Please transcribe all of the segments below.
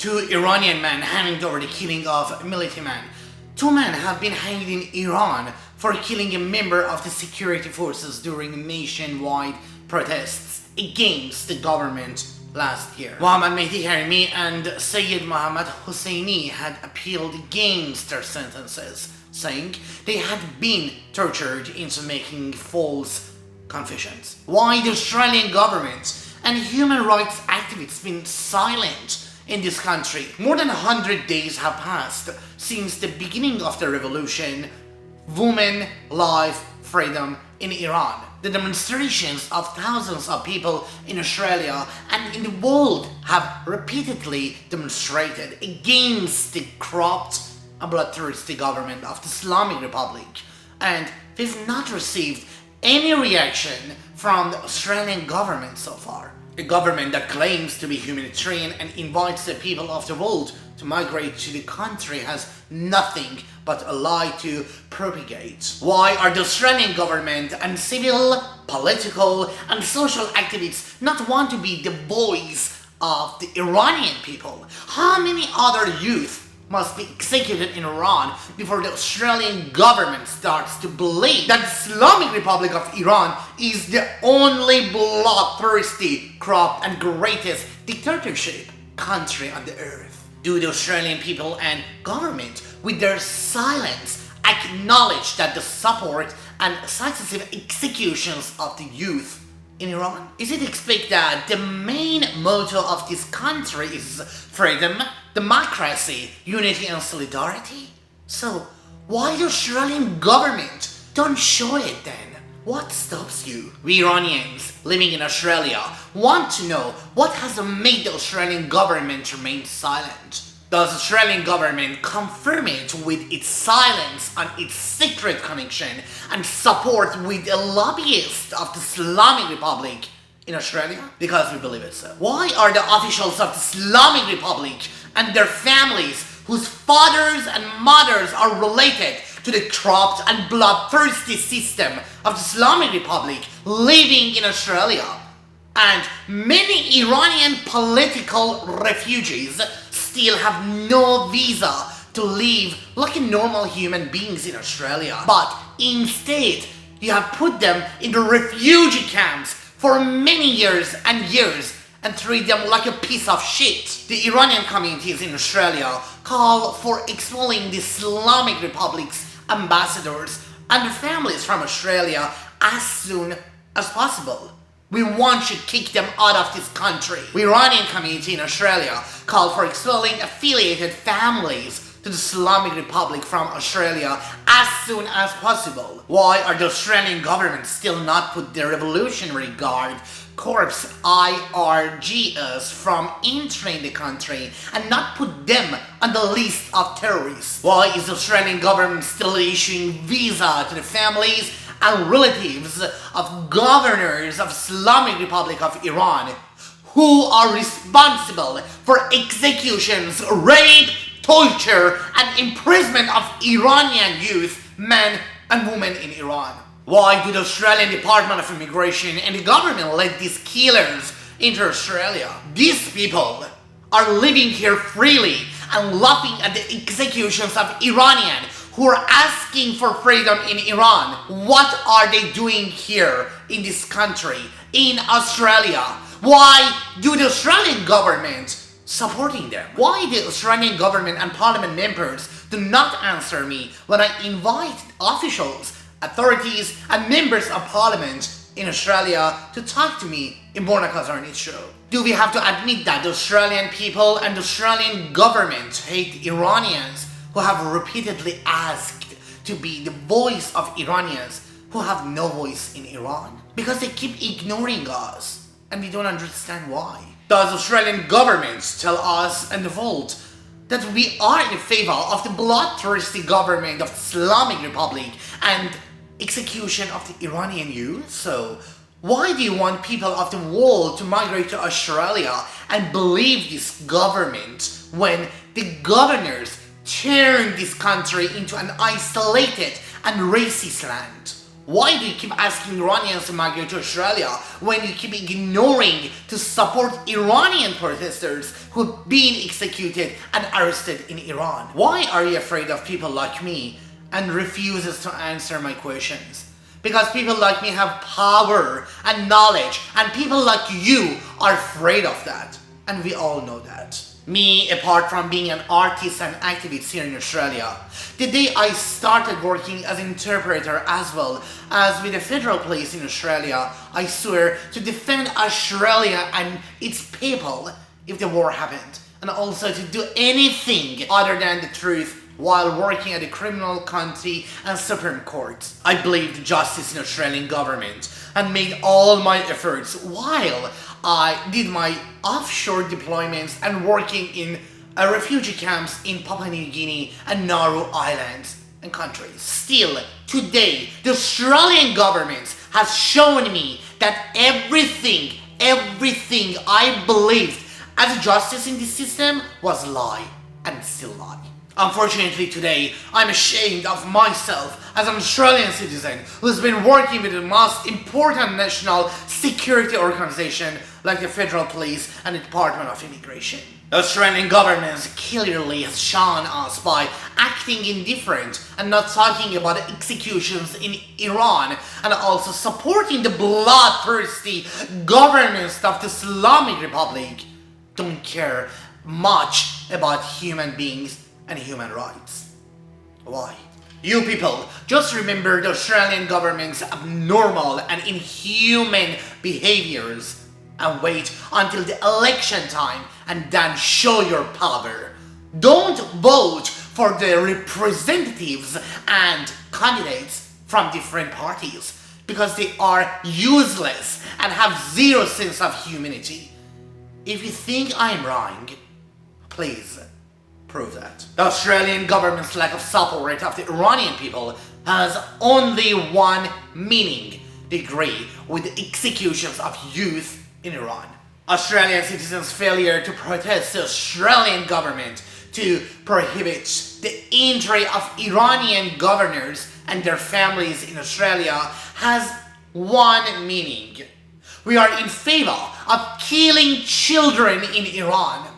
Two Iranian men hanged over the killing of a military man. Two men have been hanged in Iran for killing a member of the security forces during nationwide protests against the government last year. Mohammad Mehdi Karimi and Sayyid Mohammad Hosseini had appealed against their sentences, saying they had been tortured into making false confessions. Why the Australian government and human rights activists been silent in this country? More than 100 days have passed since the beginning of the revolution, women, life, freedom in Iran. The demonstrations of thousands of people in Australia and in the world have repeatedly demonstrated against the corrupt and bloodthirsty government of the Islamic Republic, and we've not received any reaction from the Australian government so far. A government that claims to be humanitarian and invites the people of the world to migrate to the country has nothing but a lie to propagate. Why are the Australian government and civil, political and social activists not want to be the voice of the Iranian people? How many other youth must be executed in Iran before the Australian government starts to believe that the Islamic Republic of Iran is the only bloodthirsty, corrupt and greatest dictatorship country on the earth? Do the Australian people and government, with their silence, acknowledge that the support and successive executions of the youth in Iran? Is it expected that the main motto of this country is freedom, democracy, unity and solidarity? So why the Australian government don't show it then? What stops you? We Iranians living in Australia want to know what has made the Australian government remain silent. Does the Australian government confirm it with its silence on its secret connection and support with a lobbyist of the Islamic Republic in Australia? Because we believe it so. Why are the officials of the Islamic Republic and their families, whose fathers and mothers are related to the corrupt and bloodthirsty system of the Islamic Republic, living in Australia? And many Iranian political refugees still have no visa to live like normal human beings in Australia. But instead, you have put them in the refugee camps for many years and treat them like a piece of shit. The Iranian communities in Australia call for expelling the Islamic Republic's ambassadors and their families from Australia as soon as possible. We want to kick them out of this country. The Iranian community in Australia call for expelling affiliated families to the Islamic Republic from Australia as soon as possible. Why are the Australian government still not put their Revolutionary Guard Corps IRGS from entering the country and not put them on the list of terrorists? Why is the Australian government still issuing visa to the families and relatives of governors of Islamic Republic of Iran who are responsible for executions, rape, torture and imprisonment of Iranian youth, men and women in Iran? Why do the Australian Department of Immigration and the government let these killers into Australia? These people are living here freely and laughing at the executions of Iranians who are asking for freedom in Iran. What are they doing here in this country, in Australia? Why do the Australian government supporting them? Why the Australian government and parliament members do not answer me when I invite officials, authorities and members of parliament in Australia to talk to me in Borna Kazarni's show? Do we have to admit that the Australian people and the Australian government hate Iranians who have repeatedly asked to be the voice of Iranians who have no voice in Iran? Because they keep ignoring us and we don't understand why. Does the Australian government tell us and the world that we are in favor of the bloodthirsty government of the Islamic Republic and execution of the Iranian youth? So why do you want people of the world to migrate to Australia and believe this government when the governors turn this country into an isolated and racist land? Why do you keep asking Iranians to migrate to Australia when you keep ignoring to support Iranian protesters who've been executed and arrested in Iran. Why are you afraid of people like me and refuses to answer my questions? Because people like me have power and knowledge, and people like you are afraid of that. And we all know that. Me, apart from being an artist and activist here in Australia, the day I started working as an interpreter as well as with the federal police in Australia, I swear to defend Australia and its people if the war happened, and also to do anything other than the truth while working at the criminal county and Supreme Court. I believed justice in Australian government and made all my efforts while I did my offshore deployments and working in refugee camps in Papua New Guinea and Nauru Islands and countries. Still, today, the Australian government has shown me that everything I believed as justice in this system was lie and still lie. Unfortunately today, I'm ashamed of myself as an Australian citizen who's been working with the most important national security organization like the Federal Police and the Department of Immigration. The Australian government clearly has shown us by acting indifferent and not talking about executions in Iran, and also supporting the bloodthirsty governments of the Islamic Republic, don't care much about human beings and human rights. Why? You people, just remember the Australian government's abnormal and inhuman behaviors and wait until the election time and then show your power. Don't vote for the representatives and candidates from different parties because they are useless and have zero sense of humanity. If you think I'm wrong, please prove that. The Australian government's lack of support of the Iranian people has only one meaning: the agree with the executions of youth in Iran. Australian citizens' failure to protest the Australian government to prohibit the entry of Iranian governors and their families in Australia has one meaning: we are in favor of killing children in Iran.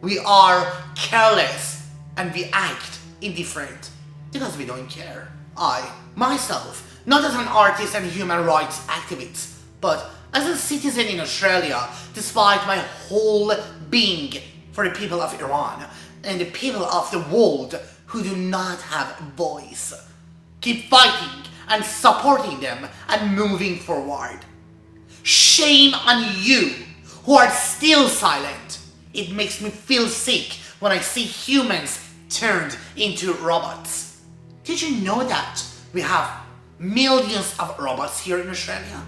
We are careless and we act indifferent because we don't care. I, myself, not as an artist and human rights activist, but as a citizen in Australia, despite my whole being for the people of Iran and the people of the world who do not have a voice, keep fighting and supporting them and moving forward. Shame on you who are still silent. It makes me feel sick when I see humans turned into robots. Did you know that we have millions of robots here in Australia?